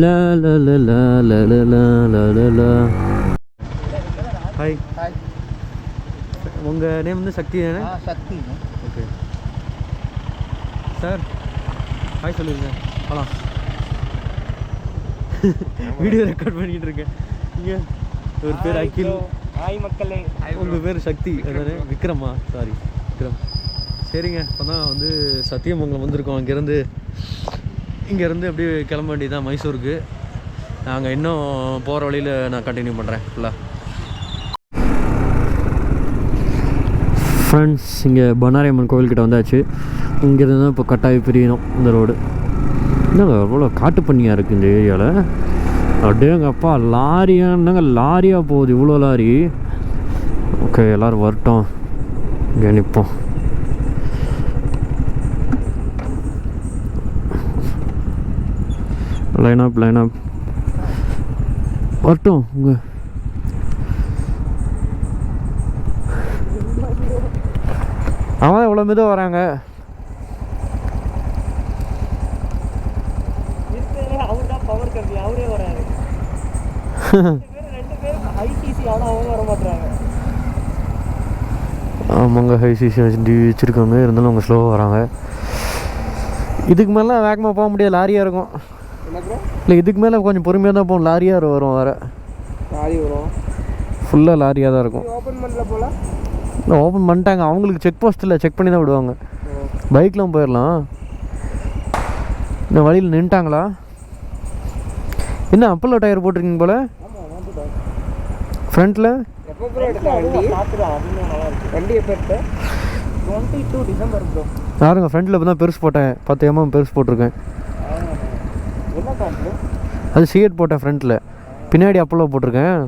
லா லா லா லா லா லா லா லா லா. Hi. Hi. உங்கள் name வந்து சக்தி தானே? சக்தி. ஓகே சார், ஹாய் சொல்லுங்க. போகலாம். வீடியோ ரெக்கார்ட் பண்ணிக்கிட்டு இருக்கேன். இங்கே ஒரு பேர் அகில். ஹாய் மக்களே. உங்கள் பேர் சக்தி அதானே? விக்ரமா? சாரி விக்ரம். சரிங்க, இப்போ தான் வந்து சத்தியமங்கலம் வந்திருக்கோம். இங்கேருந்து அப்படியே கிளம்ப வேண்டியதான் மைசூருக்கு. நாங்கள் இன்னும் போகிற வழியில் நான் கண்டினியூ பண்ணுறேன் ஃபுல்லாக. ஃப்ரெண்ட்ஸ், இங்கே பண்ணாரியம்மன் கோவில்கிட்ட வந்தாச்சு. இங்கேருந்து தான் இப்போ கட்டாயி பிரியணும் இந்த ரோடு. என்னங்க எவ்வளோ காட்டு பண்ணியாக இருக்குது இந்த ஏரியாவில். அப்படியே எங்கள் அப்பா லாரியான்னாங்க, லாரியாக போகுது, இவ்வளோ லாரி. ஓகே, எல்லோரும் வரட்டும், இங்கே நிற்போம். லைன் அப் வரட்டும். உங்கள் அவன் எவ்வளோ மெதுவாக வராங்க. பவர் கம்மி, அவரே வராரு. ரெண்டு பேரும் ஐசிசி, ஆனால் அவங்க வர மாட்டாங்க. ஆமாங்க, ஹைசிசி வச்சுருக்காங்க, இருந்தாலும் அவங்க ஸ்லோவாக வராங்க. இதுக்கு மேலே வேகமாக போக முடியாது, லாரியாக இருக்கும். இல்லை, இதுக்கு மேலே கொஞ்சம் பொறுமையாக தான் போகணும். லாரியாக வரும், வேறு லாரி வரும். ஃபுல்லாக லாரியாக தான் இருக்கும். ஓப்பன் பண்ணல போல. இல்லை, ஓப்பன் பண்ணிட்டாங்க. அவங்களுக்கு செக் போஸ்ட்டில் செக் பண்ணி தான் விடுவாங்க. பைக்லாம் போயிடலாம். இந்த வழியில் நின்ட்டாங்களா? என்ன அப்போலோ டயர் போட்டிருக்கீங்க போல் ஃப்ரண்ட்டில்? வண்டி எப்போ எடுத்த? 22 டிசம்பர் ப்ரோ. யாருங்க ஃப்ரண்ட்டில் இப்போ தான் பெருசு போட்டேன், 10 mm பெருசு போட்டிருக்கேன். என்ன காட்டு? அது சிஎட் போட்டேன் ஃப்ரண்ட்டில், பின்னாடி அப்போலோ போட்டிருக்கேன்.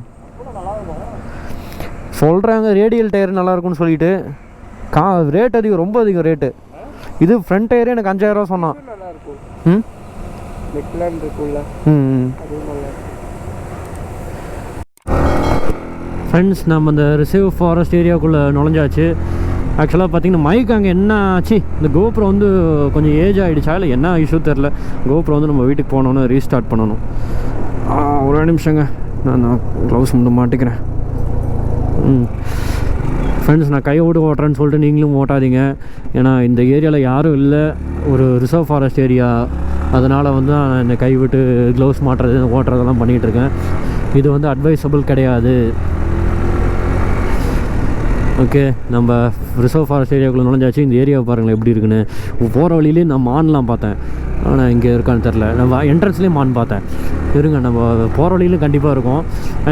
சொல்கிறாங்க ரேடியல் டயர் நல்லாயிருக்குன்னு சொல்லிட்டு. ரேட் அதிகம், ரொம்ப அதிகம் ரேட்டு. இது ஃப்ரண்ட் டயரே எனக்கு 5000 ரூபா சொன்னான். ம் ஃப்ரெண்ட்ஸ், நம்ம இந்த ரிசர்வ் ஃபாரஸ்ட் ஏரியாவுக்குள்ளே நுழைஞ்சாச்சு. ஆக்சுவலாக பார்த்தீங்கன்னா மைக் அங்கே என்ன ஆச்சு, இந்த கோப்ரோ வந்து கொஞ்சம் ஏஜ் ஆகிடுச்சா இல்லை என்ன இஷ்யூ தெரில. கோப்ரோ வந்து நம்ம வீட்டுக்கு போனோன்னு ரீஸ்டார்ட் பண்ணணும். ஒரு நிமிஷங்க, நான் க்ளவுஸ் மட்டும் மாட்டிக்கிறேன். ஃப்ரெண்ட்ஸ், நான் கை விட்டு ஓட்டுறேன்னு சொல்லிட்டு நீங்களும் ஓட்டாதீங்க. ஏன்னா இந்த ஏரியாவில் யாரும் இல்லை, ஒரு ரிசர்வ் ஃபாரஸ்ட் ஏரியா. அதனால் வந்து நான் இந்த கை விட்டு க்ளவுஸ் மாட்டுறது ஓட்டுறதெல்லாம் பண்ணிகிட்ருக்கேன். இது வந்து அட்வைசபிள் கிடையாது. ஓகே, நம்ம ரிசர்வ் ஃபாரஸ்ட் ஏரியாவுக்குள்ளே நுழைஞ்சாச்சு. இந்த ஏரியாவை பாருங்களேன் எப்படி இருக்குன்னு. போகிற வழியிலே நான் மான்லாம் பார்த்தேன், ஆனால் இங்கே இருக்கான்னு தெரில. நம்ம என்ட்ரன்ஸ்லேயும் மான் பார்த்தேன். இருங்க, நம்ம போகிற வழியிலும் கண்டிப்பாக இருக்கும்.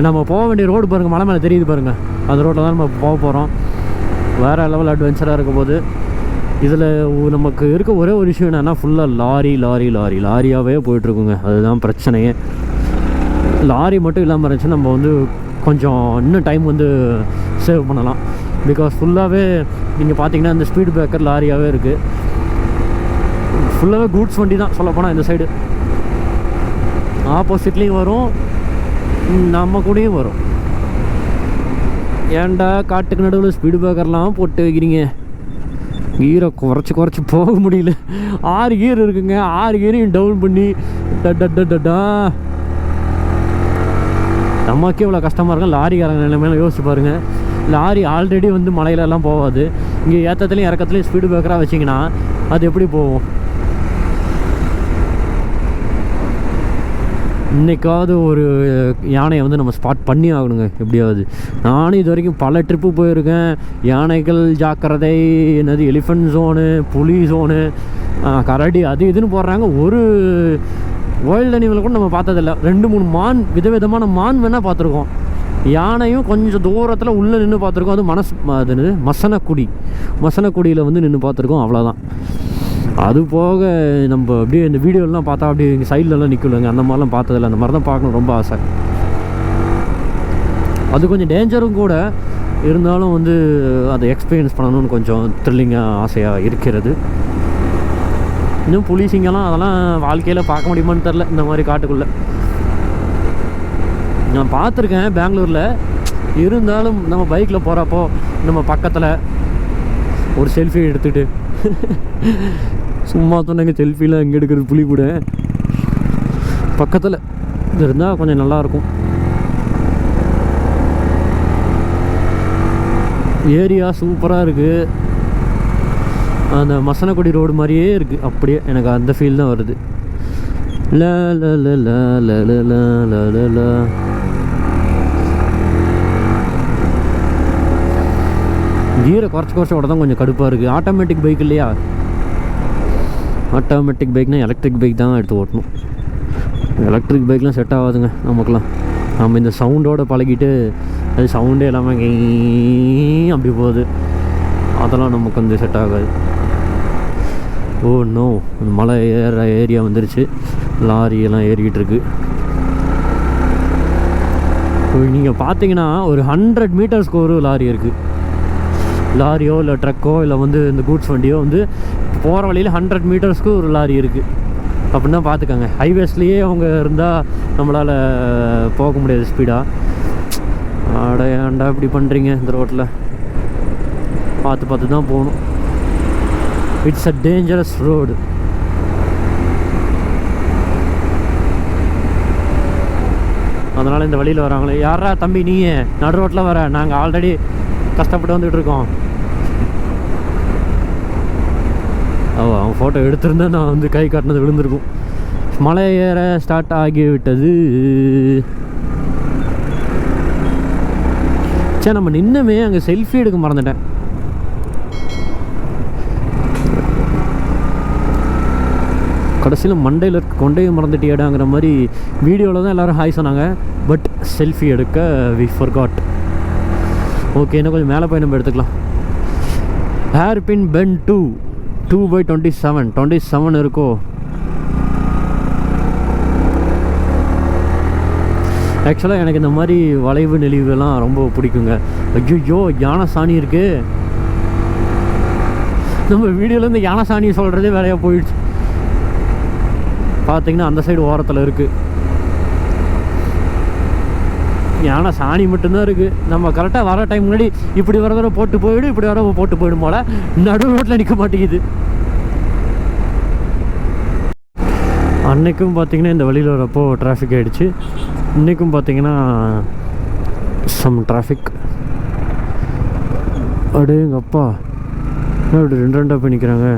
நம்ம போக வேண்டிய ரோடு பாருங்கள், மலை மேலே தெரியுது பாருங்கள். அந்த ரோட்டில் தான் நம்ம போக போகிறோம். வேறு லெவல் அட்வென்ச்சராக இருக்கும் போது. இதில் நமக்கு இருக்க ஒரே ஒரு விஷயம் என்னென்னா, ஃபுல்லாக லாரியாகவே போயிட்டுருக்குங்க. அதுதான் பிரச்சனையே. லாரி மட்டும் இல்லாமல் இருந்துச்சு, நம்ம வந்து கொஞ்சம் இன்னும் டைம் வந்து சேவ் பண்ணலாம். பிகாஸ் ஃபுல்லாகவே நீங்கள் பார்த்தீங்கன்னா இந்த ஸ்பீட் பிரேக்கர் லாரியாகவே இருக்குது. ஃபுல்லாகவே கூட்ஸ் வண்டி தான் சொல்லப்போனால். இந்த சைடு ஆப்போசிட்லேயும் வரும், நம்ம கூடயும் வரும். ஏன்டா காட்டுக்கு நடுவில் ஸ்பீடு பிரேக்கர்லாம் போட்டு வைக்கிறீங்க? கீரை குறைச்சி போக முடியல. 6 கீர் இருக்குங்க, 6 கீரையும் டவுன் பண்ணி டா நமக்கே இவ்வளோ கஷ்டமாக இருக்கும். லாரிக்காரங்க நிலைமையில யோசிச்சு பாருங்கள். லாரி ஆல்ரெடி வந்து மலையிலலாம் போகாது. இங்கே ஏற்றத்துலேயும் இறக்கத்துலேயும் ஸ்பீடு பிரேக்கராக வச்சிங்கன்னா அது எப்படி போகும்? இன்றைக்காவது ஒரு யானையை வந்து நம்ம ஸ்பாட் பண்ணி ஆகணுங்க எப்படியாவது. நானும் இது வரைக்கும் பல ட்ரிப்பு போயிருக்கேன். யானைகள் ஜாக்கிரதை, என்னது எலிஃபென்ட் ஜோனு, புலி ஜோனு, கரடி, அது இதுன்னு போடுறாங்க. ஒரு வைல்டு அனிமல் கூட நம்ம பார்த்ததில்ல. 2-3 மான், விதவிதமான மான் வேணால் பார்த்துருக்கோம். யானையும் கொஞ்சம் தூரத்தில் உள்ளே நின்று பார்த்துருக்கோம். அது மசனக்குடியில் வந்து நின்று பார்த்துருக்கோம், அவ்வளோதான். அது போக நம்ம அப்படியே இந்த வீடியோலாம் பார்த்தா அப்படியே இங்கே சைட்லலாம் நிற்கலங்க, அந்த மாதிரிலாம் பார்த்ததில்ல. அந்த மாதிரி தான் பார்க்கணும் ரொம்ப ஆசை. அது கொஞ்சம் டேஞ்சரும் கூட, இருந்தாலும் வந்து அதை எக்ஸ்பீரியன்ஸ் பண்ணணும்னு கொஞ்சம் த்ரில்லிங்காக ஆசையாக இருக்கிறது. இன்னும் புலி சிங்கம்லாம் அதெல்லாம் வாழ்க்கையில் பார்க்க முடியுமான்னு தெரில. இந்த மாதிரி காட்டுக்குள்ளே நான் பார்த்துருக்கேன் பெங்களூரில். இருந்தாலும் நம்ம பைக்கில் போகிறப்போ நம்ம பக்கத்தில் ஒரு செல்ஃபி எடுத்துகிட்டு சும்மா சொன்னாங்க செல்ஃபிலாம் எங்கே எடுக்கிறது புலி கூட. பக்கத்தில் இது இருந்தால் கொஞ்சம் நல்லாயிருக்கும். ஏரியா சூப்பராக இருக்குது. அந்த மசனக்குடி ரோடு மாதிரியே இருக்குது. அப்படியே எனக்கு அந்த ஃபீல் தான் வருது. ல ல ல ல ல ல ல ல ல. கீரை குறைச்சி ஓட தான் கொஞ்சம் கடுப்பாக இருக்குது. ஆட்டோமேட்டிக் பைக் இல்லையா? ஆட்டோமேட்டிக் பைக்னால் எலக்ட்ரிக் பைக் தான் எடுத்து ஓட்டணும். எலக்ட்ரிக் பைக்லாம் செட் ஆகாதுங்க நமக்குலாம். நம்ம இந்த சவுண்டோடு பழகிட்டு அது சவுண்டே இல்லாமல் அப்படி போகுது. அதெல்லாம் நமக்கு வந்து செட் ஆகாது. ஓ நோ, மலை ஏற ஏரியா வந்துருச்சு. லாரியெல்லாம் ஏறிக்கிட்டு இருக்கு. நீங்கள் பார்த்தீங்கன்னா ஒரு 100 மீட்டர்ஸ்க்கு ஒரு லாரி இருக்குது. லாரியோ இல்லை ட்ரக்கோ இல்லை வந்து இந்த கூட்ஸ் வண்டியோ வந்து போகிற வழியில் 100 மீட்டர்ஸ்க்கு ஒரு லாரி இருக்குது. அப்படின்னா பார்த்துக்கோங்க. ஹைவேஸ்லேயே அவங்க இருந்தால் நம்மளால் போக முடியாது ஸ்பீடாக. ஏன்டா இப்படி பண்ணுறீங்க இந்த ரோட்டில்? பார்த்து தான் போகணும். It's a dangerous road. அதனால் இந்த வழியில் வராங்களே, யாரா தம்பி நீயே நடு ரோட்டில் வர? நாங்கள் ஆல்ரெடி கஷ்டப்பட்டு வந்துட்டு இருக்கோம். அவன் ஃபோட்டோ எடுத்திருந்தா நான் வந்து கை காட்டினது விழுந்திருக்கும். மலை ஏற ஸ்டார்ட் ஆகிவிட்டது. சரி, நம்ம நின்னுமே அங்கே செல்ஃபி எடுக்க மறந்துட்டேன். கடைசியில் மண்டையில் கொண்டே மறந்துட்டியாடாங்கிற மாதிரி வீடியோவில் தான் எல்லோரும் ஹாய் சொன்னாங்க. பட் செல்ஃபி எடுக்க வி ஃபர்காட். ஓகே, இன்னும் கொஞ்சம் மேலே போய் நம்ம எடுத்துக்கலாம். ஹேர்பின் பென் 2/27 இருக்கோ? ஆக்சுவலாக எனக்கு இந்த மாதிரி வளைவு நெளிவுலாம் ரொம்ப பிடிக்குங்க. ஐயோ, யானை சாணி இருக்குது. நம்ம வீடியோவில் இந்த யானை சாணி சொல்கிறதே வேலையாக போயிடுச்சு. பார்த்தீங்கன்னா அந்த சைடு ஓரத்தில் இருக்குது யானை சாணி மட்டும்தான் இருக்குது. நம்ம கரெக்டாக வர டைம் முன்னாடி இப்படி வர தடவை போட்டு போயிடும், இப்படி வர போட்டு போயிடும் போல். நடு ரோட்டில் நிற்க மாட்டேங்குது. அன்றைக்கும் பார்த்திங்கன்னா இந்த வழியில் வரப்போ டிராஃபிக் ஆகிடுச்சு. இன்றைக்கும் பார்த்திங்கன்னா சம் டிராஃபிக். எங்கள் அப்பா அப்படி ரெண்டாக போய் நிற்கிறாங்க.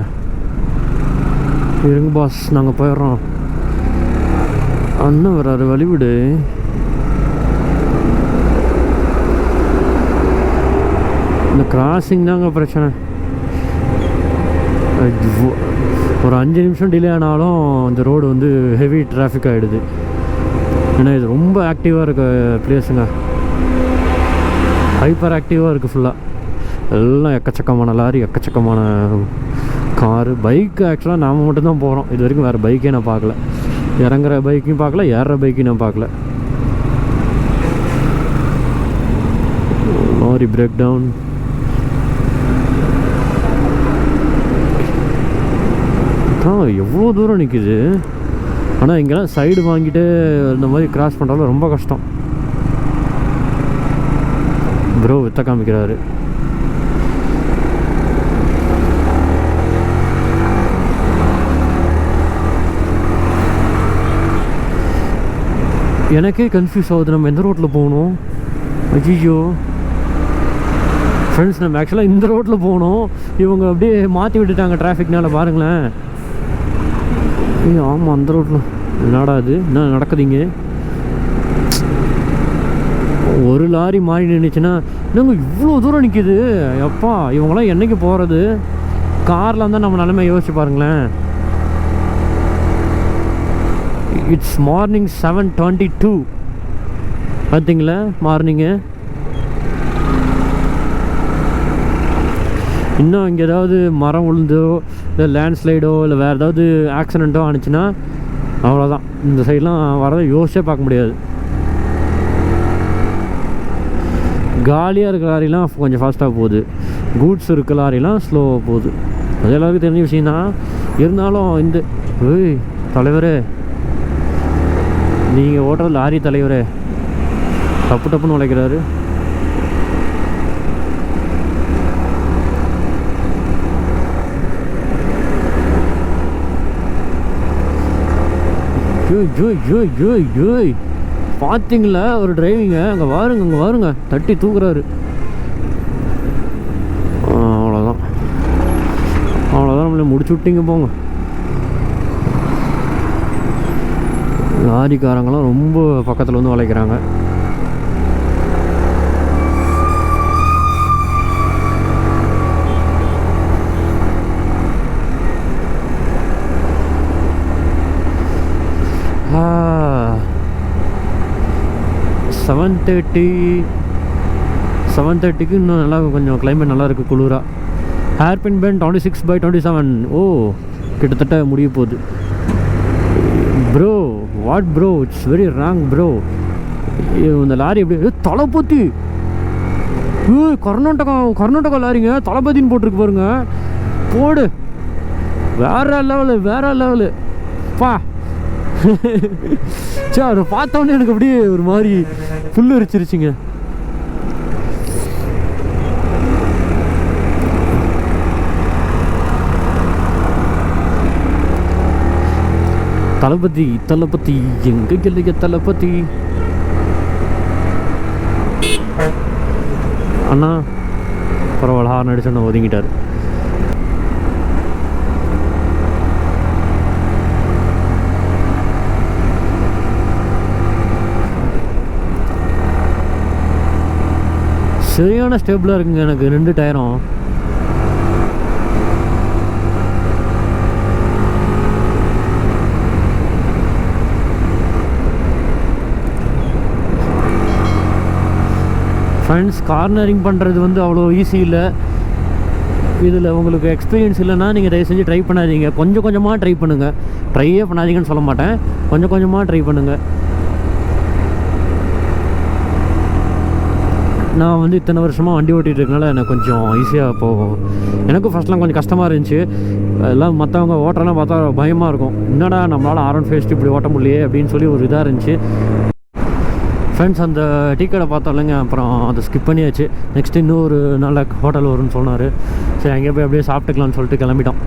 இருங்க பாஸ், நாங்கள் போயிடுறோம். அண்ணன் வராரு, வழிவிடு. இந்த கிராசிங் தாங்க பிரச்சனை. ஒரு 5 நிமிஷம் டிலே ஆனாலும் இந்த ரோடு வந்து ஹெவி டிராஃபிக் ஆகிடுது. ஏன்னா இது ரொம்ப ஆக்டிவாக இருக்க பிளேஸுங்க. ஹைப்பர் ஆக்டிவாக இருக்குது ஃபுல்லாக. எல்லாம் எக்கச்சக்கமான லாரி, எக்கச்சக்கமான காரு, பைக்கு. ஆக்சுவலாக நாம் மட்டும்தான் போகிறோம். இது வரைக்கும் வேறு பைக்கே நான் பார்க்கல. இறங்குற பைக்கையும் பார்க்கல, ஏறுற பைக்கையும் நான் பார்க்கல. Lorry break down. எவ்வளோ தூரம் நிற்கிது. ஆனால் இங்கெல்லாம் சைடு வாங்கிட்டு இந்த மாதிரி கிராஸ் பண்ணுறாலும் ரொம்ப கஷ்டம். ப்ரோ வித்த காமிக்கிறாரு. எனக்கே கன்ஃபியூஸ் ஆகுது, நம்ம எந்த ரோட்டில் போகணும். ஐயோ ஃப்ரெண்ட்ஸ், நம்ம ஆக்சுவலாக இந்த ரோட்டில் போகணும். இவங்க அப்படியே மாற்றி விட்டுட்டாங்க டிராஃபிக்னால. பாருங்களேன். ஆமாம், அந்த ரோட்டில் என்னடா இது, என்ன நடக்குதுங்க? ஒரு லாரி மாறி நின்றுச்சுன்னா இன்னும் இவ்வளோ தூரம் நிற்கிது. எப்பா, இவங்களாம் என்றைக்கு போகிறது? காரில் இருந்தால் நம்ம நிலைமை யோசிச்சு பாருங்களேன். It's morning 7:22. பார்த்தீங்களா மார்னிங்கு? இன்னும் இங்கே ஏதாவது மரம் விழுந்தோ இல்லை லேண்ட்ஸ்லைடோ இல்லை வேறு ஏதாவது ஆக்சிடெண்ட்டோ ஆனிச்சுன்னா அவ்வளோதான். இந்த சைட்லாம் வரதை யோசிச்சே பார்க்க முடியாது. காலியாக இருக்க லாரிலாம் கொஞ்சம் ஃபாஸ்ட்டாக போகுது, கூட்ஸ் இருக்க லாரிலாம் ஸ்லோவாக போகுது. அது எல்லாருக்கும் தெரிஞ்ச விஷயந்தான். இருந்தாலும் இந்த தலைவரே, நீங்கள் ஓட்டுற லாரி தலைவரே டப்புன்னு உழைக்கிறாரு. ஜோய் ஜோய் ஜோய் ஜோய் ஜோய் பார்த்தீங்களா ஒரு டிரைவிங்க அங்கே வாருங்க தட்டி தூக்குறாரு. அவ்வளோதான் நம்மளை முடிச்சு விட்டீங்க போங்க. லாரிக்காரங்களாம் ரொம்ப பக்கத்தில் வந்து வளைக்கிறாங்க. செவன் தேர்ட்டிக்கு இன்னும் நல்லா கொஞ்சம் கிளைமேட் நல்லா இருக்குது குளிராக. Hairpin bend 26/27. ஓ கிட்டத்தட்ட முடிய போகுது. Bro what bro, it's very wrong bro. இந்த லாரி எப்படி தளபதி, கர்நாடகா லாரிங்க, தளபதின்னு போட்டிருக்கு பாருங்க. போடு, வேற லெவலு பா. சரி, அதை பார்த்தோன்னே எனக்கு அப்படியே ஒரு மாதிரி புல்லு அரிச்சிருச்சுங்க. தளபதி எங்க இல்லைய தளபதி அண்ணா பரவாயில்ல, ஹார்ன் அடிச்சோன்னு ஒதுங்கிட்டார். சரியான ஸ்டேபிளாக இருக்குங்க எனக்கு 2 டயரும். ஃப்ரெண்ட்ஸ், கார்னரிங் பண்ணுறது வந்து அவ்வளோ ஈஸி இல்லை. இதில் உங்களுக்கு எக்ஸ்பீரியன்ஸ் இல்லைன்னா நீங்கள் தயவு செஞ்சு ட்ரை பண்ணாதீங்க. கொஞ்சம் கொஞ்சமாக ட்ரை பண்ணுங்கள். ட்ரையே பண்ணாதீங்கன்னு சொல்ல மாட்டேன், கொஞ்சம் கொஞ்சமாக ட்ரை பண்ணுங்கள். நான் வந்து இத்தனை வருஷமாக வண்டி ஓட்டிகிட்டு இருக்கனால எனக்கு கொஞ்சம் ஈஸியாக போகும். எனக்கும் ஃபஸ்ட்லாம் கொஞ்சம் கஷ்டமாக இருந்துச்சு. எல்லாம் மற்றவங்க ஓட்டுறலாம் பார்த்தா பயமாக இருக்கும். என்னடா நம்மளால் R150 இப்படி ஓட்ட முடியலையே அப்படின்னு சொல்லி ஒரு இதாக இருந்துச்சு. ஃப்ரெண்ட்ஸ், அந்த டீ கடை பார்த்தோம் இல்லைங்க, அப்புறம் அதை ஸ்கிப் பண்ணியாச்சு. நெக்ஸ்ட்டு இன்னொரு நல்ல ஹோட்டல் வரும்னு சொன்னார். சரி, அங்கே போய் அப்படியே சாப்பிட்டுக்கலான்னு சொல்லிட்டு கிளம்பிட்டோம்.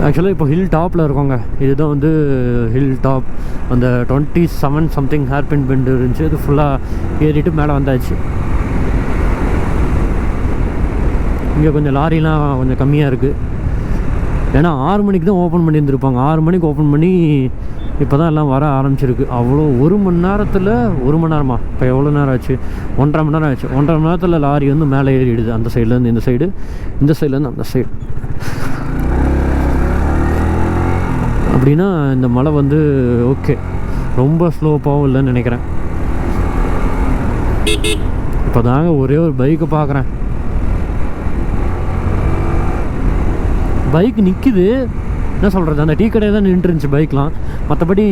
ஆக்சுவலாக இப்போ ஹில் டாப்பில் இருக்கோங்க. இதுதான் வந்து ஹில் டாப். அந்த 27 சம்திங் ஹேர்பின் பெண்டு இருந்துச்சு. அது ஃபுல்லாக ஏறிட்டு மேலே வந்தாச்சு. இங்கே கொஞ்சம் லாரிலாம் கொஞ்சம் கம்மியாக இருக்குது. ஏன்னா 6 மணிக்கு தான் ஓப்பன் பண்ணியிருந்துருப்பாங்க. 6 மணிக்கு ஓப்பன் பண்ணி இப்போ தான் எல்லாம் வர ஆரம்பிச்சிருக்கு. அவ்வளோ 1 மணி நேரத்தில் 1 மணி நேரமா, இப்போ எவ்வளோ நேரம் ஆச்சு? 1.5 மணி நேரம் ஆச்சு. 1.5 மணி நேரத்தில் லாரி வந்து மேலே ஏறிடுது. அந்த சைட்லேருந்து இந்த சைடு, இந்த சைட்லேருந்து அந்த சைடு. அப்படின்னா இந்த மலை வந்து ஓகே, ரொம்ப ஸ்லோப்பாகவும் இல்லைன்னு நினைக்கிறேன். இப்போ தாங்க ஒரே ஒரு பைக்கை பார்க்குறேன். பைக் நிற்கிது, என்ன சொல்கிறது, அந்த டீ கடையை தான் நின்றுருந்துச்சு பைக்லாம். மற்றபடி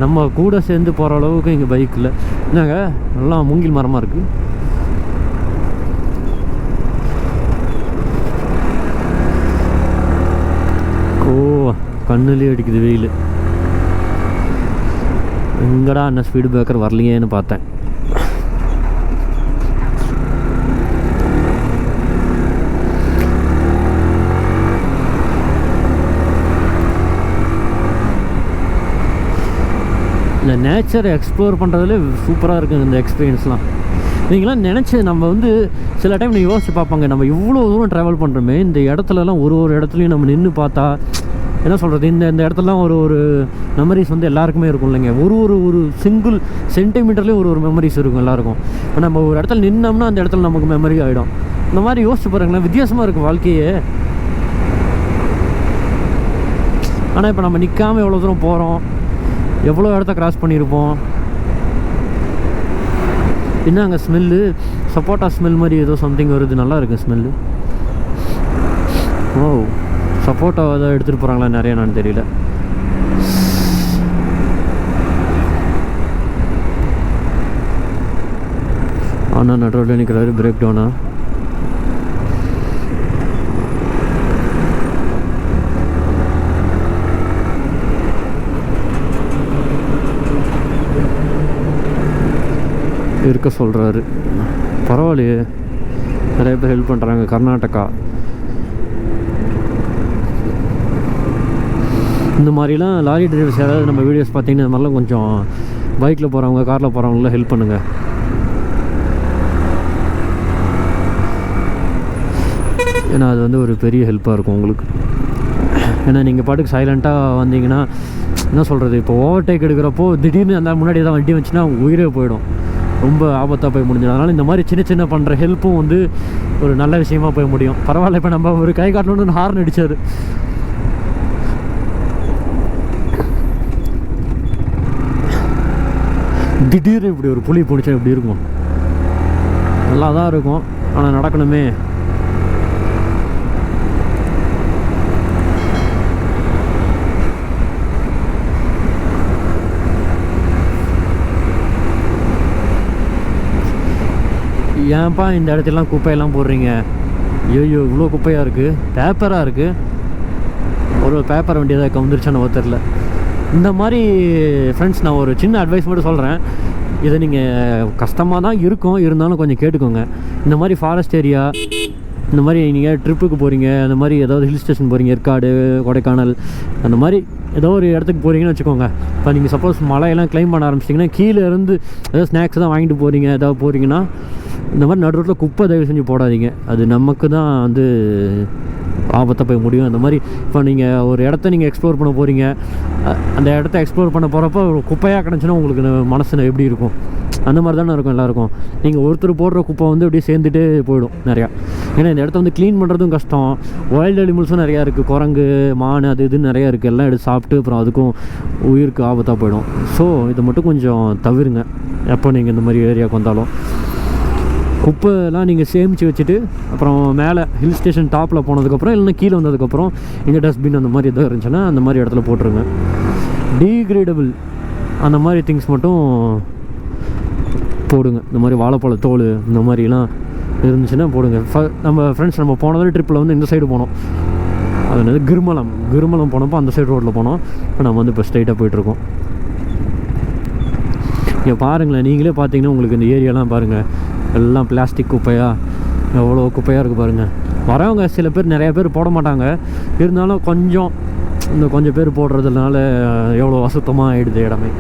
நம்ம கூட சேர்ந்து போகிற அளவுக்கு இங்கே பைக் இல்லை. என்னங்க நல்லா மூங்கில் மரமாக இருக்குது. ஓ, கண்ணுலேயே அடிக்குது வெயில். எங்கடா அண்ணன் ஸ்பீடு பிரேக்கர் வரலையேன்னு பார்த்தேன். இந்த நேச்சரை எக்ஸ்ப்ளோர் பண்ணுறதுல சூப்பராக இருக்குது இந்த எக்ஸ்பீரியன்ஸ்லாம். நீங்களாம் நினச்சி நம்ம வந்து சில டைம் நீங்கள் யோசிச்சு பார்ப்பாங்க, நம்ம இவ்வளோ தூரம் ட்ராவல் பண்ணுறோமே, இந்த இடத்துலலாம் ஒரு இடத்துலையும் நம்ம நின்று பார்த்தா என்ன சொல்கிறது, இந்த இடத்துலலாம் ஒரு மெமரிஸ் வந்து எல்லாருக்குமே இருக்கும் இல்லைங்க. ஒரு சிங்கிள் சென்டிமீட்டர்லேயும் ஒரு மெமரிஸ் இருக்கும் எல்லாருக்கும். இப்போ நம்ம ஒரு இடத்துல நின்னோம்னா அந்த இடத்துல நமக்கு மெமரி ஆகிடும். இந்த மாதிரி யோசிச்சு பாருங்களேன், வித்தியாசமாக இருக்குது வாழ்க்கையே. ஆனால் இப்போ நம்ம நிற்காமல் எவ்வளோ தூரம் போகிறோம், எவ்வளோ இடத்த கிராஸ் பண்ணியிருப்போம். என்ன அங்கே ஸ்மெல்லு, சப்போட்டா ஸ்மெல் மாதிரி ஏதோ சம்திங் வருது, நல்லா இருக்குது ஸ்மெல்லு. ஓ, சப்போட்டா ஏதோ எடுத்துகிட்டு போகிறாங்களா நிறைய, நான் தெரியல. ஆனால் நடுவில் நிற்கிறாரு, பிரேக் டவுனா. இருக்க சொல்கிறாரு. பரவாயில்லையே, நிறைய பேர் ஹெல்ப் பண்ணுறாங்க. கர்நாடகா இந்த மாதிரிலாம் லாரி டிரைவர்ஸ் யாராவது நம்ம வீடியோஸ் பார்த்தீங்கன்னா இந்த மாதிரிலாம் கொஞ்சம் பைக்கில் போகிறவங்க காரில் போகிறவங்களாம் ஹெல்ப் பண்ணுங்கள். ஏன்னா அது வந்து ஒரு பெரிய ஹெல்ப்பாக இருக்கும் உங்களுக்கு. ஏன்னா நீங்கள் பாட்டுக்கு சைலண்ட்டாக வந்தீங்கன்னா என்ன சொல்கிறது, இப்போ ஓவர்டேக் எடுக்கிறப்போ திடீர்னு அந்த முன்னாடி ஏதாவது வண்டி வந்துச்சுன்னா உயிரே போயிடும், ரொம்ப ஆபத்தாக போய் முடிஞ்சிடும். அதனால் இந்த மாதிரி சின்ன சின்ன பண்ணுற ஹெல்ப்பும் வந்து ஒரு நல்ல விஷயமா போய் முடியும். பரவாயில்ல, இப்போ நம்ம ஒரு கை காட்டணுன்னு ஹார்ன் அடித்தார். திடீர்னு இப்படி ஒரு புலி பிடிச்சா எப்படி இருக்கும்? நல்லா தான் இருக்கும், ஆனால் நடக்கணுமே. ஏன்ப்பா இந்த இடத்துலலாம் குப்பையெல்லாம் போடுறீங்க? ஐயோ இவ்வளோ குப்பையாக இருக்குது, பேப்பராக இருக்குது. ஒரு பேப்பர் வண்டி ஏதாவது வந்துருச்சான்னு தெரில. இந்த மாதிரி ஃப்ரெண்ட்ஸ், நான் ஒரு சின்ன அட்வைஸ் மட்டும் சொல்கிறேன். இதை நீங்கள் கஷ்டமாக தான் இருக்கும், இருந்தாலும் கொஞ்சம் கேட்டுக்கோங்க. இந்த மாதிரி ஃபாரஸ்ட் ஏரியா, இந்த மாதிரி நீங்கள் ட்ரிப்புக்கு போகிறீங்க, அந்த மாதிரி ஏதாவது ஹில் ஸ்டேஷன் போகிறீங்க, ஏற்காடு, கொடைக்கானல், அந்த மாதிரி ஏதோ ஒரு இடத்துக்கு போகிறீங்கன்னு வச்சுக்கோங்க. இப்போ நீங்கள் சப்போஸ் மலையெல்லாம் கிளைம் பண்ண ஆரம்பிச்சிட்டிங்கன்னா, கீழே இருந்து ஏதாவது ஸ்நாக்ஸ் தான் வாங்கிட்டு போகிறீங்க, ஏதாவது போகிறீங்கன்னா இந்த மாதிரி நடு ரோட்டில் குப்பை தயவு செஞ்சு போடாதீங்க. அது நமக்கு தான் வந்து ஆபத்தை போய் முடியும். அந்த மாதிரி இப்போ நீங்கள் ஒரு இடத்த நீங்கள் எக்ஸ்ப்ளோர் பண்ண போகிறீங்க, அந்த இடத்த எக்ஸ்ப்ளோர் பண்ண போகிறப்போ ஒரு குப்பையாக கிடச்சுன்னா உங்களுக்கு மனசு எப்படி இருக்கும்? அந்த மாதிரி தானே இருக்கும் எல்லாருக்கும். நீங்கள் ஒருத்தர் போடுற குப்பை வந்து அப்படியே சேர்ந்துட்டே போயிடும் நிறையா. ஏன்னா இந்த இடத்த வந்து க்ளீன் பண்ணுறதும் கஷ்டம். வைல்டு அனிமல்ஸும் நிறையா இருக்குது, குரங்கு, மான், அது இதுன்னு நிறையா இருக்குது. எல்லாம் எடுத்து சாப்பிட்டு அப்புறம் அதுக்கும் உயிருக்கு ஆபத்தாக போயிடும். ஸோ இதை மட்டும் கொஞ்சம் தவிருங்க எப்போ நீங்கள் இந்த மாதிரி ஏரியாவுக்கு வந்தாலும். குப்பைலாம் நீங்கள் சேமித்து வச்சுட்டு அப்புறம் மேலே ஹில் ஸ்டேஷன் டாப்பில் போனதுக்கப்புறம் இல்லைன்னா கீழே வந்ததுக்கப்புறம் இங்கே டஸ்ட்பின் அந்த மாதிரி எதாவது இருந்துச்சுன்னா அந்த மாதிரி இடத்துல போட்டுருங்க. டீக்ரேடபிள் அந்த மாதிரி திங்ஸ் மட்டும் போடுங்க. இந்த மாதிரி வாழைப்பழ தோல் இந்த மாதிரிலாம் இருந்துச்சுன்னா போடுங்க. நம்ம ஃப்ரெண்ட்ஸ் நம்ம போனதே ட்ரிப்பில் வந்து இந்த சைடு போனோம், அது என்னது கிருமலம் போனப்போ அந்த சைடு ரோட்டில் போனோம். இப்போ நம்ம வந்து இப்போ ஸ்ட்ரைட்டாக போயிட்டுருக்கோம். இங்கே பாருங்களேன், நீங்களே பார்த்தீங்கன்னா உங்களுக்கு இந்த ஏரியாலாம் பாருங்கள், எல்லாம் பிளாஸ்டிக் குப்பையாக எவ்வளோ குப்பையாக இருக்குது பாருங்கள். வரவங்க சில பேர் நிறையா பேர் போட மாட்டாங்க, இருந்தாலும் கொஞ்சம் பேர் போடுறதுனால எவ்வளோ அசுத்தமாக ஆகிடுது இடமே.